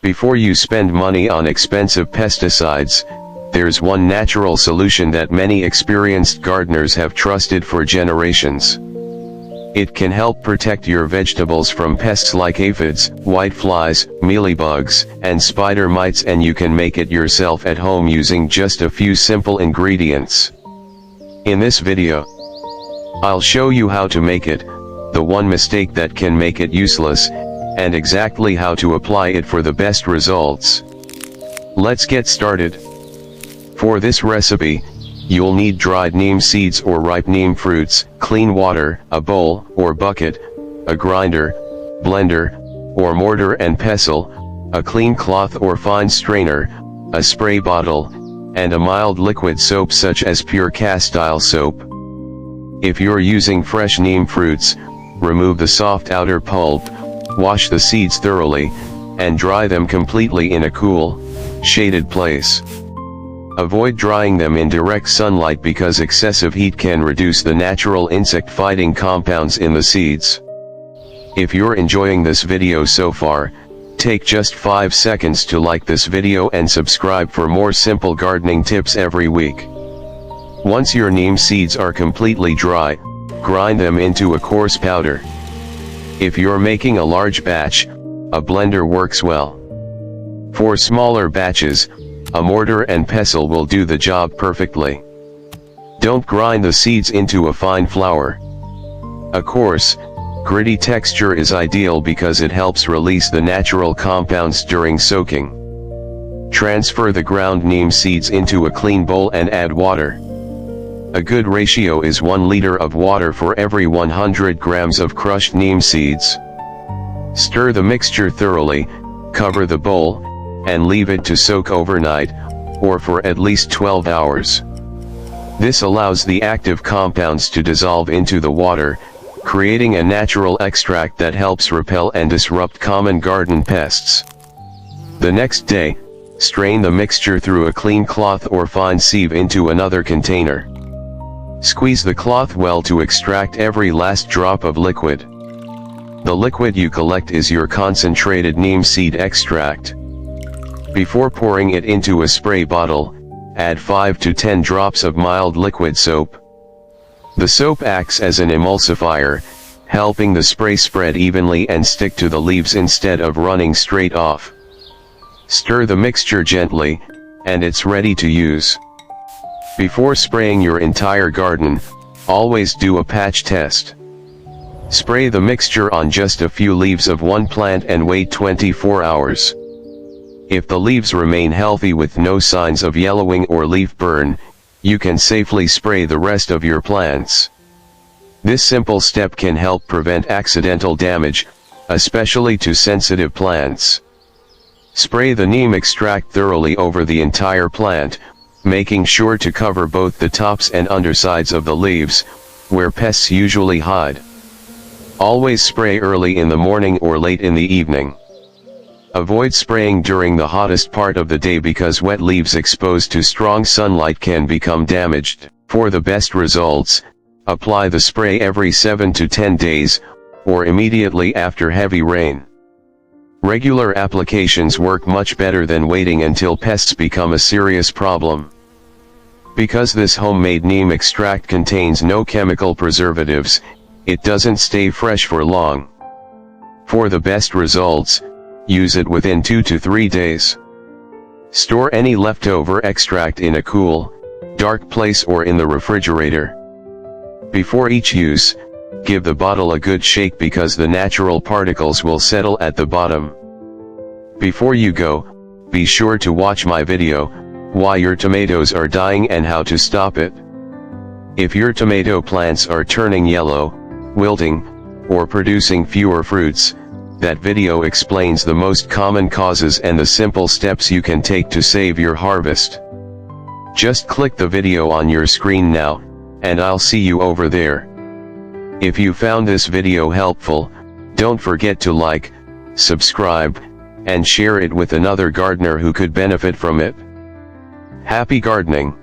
Before you spend money on expensive pesticides, there's one natural solution that many experienced gardeners have trusted for generations. It can help protect your vegetables from pests like aphids, whiteflies, mealybugs, and spider mites, and you can make it yourself at home using just a few simple ingredients. In this video, I'll show you how to make it, the one mistake that can make it useless, and exactly how to apply it for the best results. Let's get started. For this recipe, you'll need dried neem seeds or ripe neem fruits, clean water, a bowl or bucket, a grinder, blender, or mortar and pestle, a clean cloth or fine strainer, a spray bottle, and a mild liquid soap such as pure castile soap. If you're using fresh neem fruits, remove the soft outer pulp, wash the seeds thoroughly, and dry them completely in a cool, shaded place. Avoid drying them in direct sunlight because excessive heat can reduce the natural insect-fighting compounds in the seeds. If you're enjoying this video so far, take just 5 seconds to like this video and subscribe for more simple gardening tips every week. Once your neem seeds are completely dry, grind them into a coarse powder. If you're making a large batch, a blender works well. For smaller batches, a mortar and pestle will do the job perfectly. Don't grind the seeds into a fine flour. A coarse, gritty texture is ideal because it helps release the natural compounds during soaking. Transfer the ground neem seeds into a clean bowl and add water. A good ratio is 1 liter of water for every 100 grams of crushed neem seeds. Stir the mixture thoroughly, cover the bowl, and leave it to soak overnight, or for at least 12 hours. This allows the active compounds to dissolve into the water, creating a natural extract that helps repel and disrupt common garden pests. The next day, strain the mixture through a clean cloth or fine sieve into another container. Squeeze the cloth well to extract every last drop of liquid. The liquid you collect is your concentrated neem seed extract. Before pouring it into a spray bottle, add 5 to 10 drops of mild liquid soap. The soap acts as an emulsifier, helping the spray spread evenly and stick to the leaves instead of running straight off. Stir the mixture gently, and it's ready to use. Before spraying your entire garden, always do a patch test. Spray the mixture on just a few leaves of one plant and wait 24 hours. If the leaves remain healthy with no signs of yellowing or leaf burn, you can safely spray the rest of your plants. This simple step can help prevent accidental damage, especially to sensitive plants. Spray the neem extract thoroughly over the entire plant, making sure to cover both the tops and undersides of the leaves, where pests usually hide. Always spray early in the morning or late in the evening. Avoid spraying during the hottest part of the day because wet leaves exposed to strong sunlight can become damaged. For the best results, apply the spray every 7 to 10 days, or immediately after heavy rain. Regular applications work much better than waiting until pests become a serious problem. Because this homemade neem extract contains no chemical preservatives, it doesn't stay fresh for long. For the best results, use it within 2 to 3 days. Store any leftover extract in a cool, dark place or in the refrigerator. Before each use, give the bottle a good shake because the natural particles will settle at the bottom. Before you go, be sure to watch my video, Why Your Tomatoes Are Dying and How to Stop It. If your tomato plants are turning yellow, wilting, or producing fewer fruits, that video explains the most common causes and the simple steps you can take to save your harvest. Just click the video on your screen now, and I'll see you over there. If you found this video helpful, don't forget to like, subscribe, and share it with another gardener who could benefit from it. Happy gardening!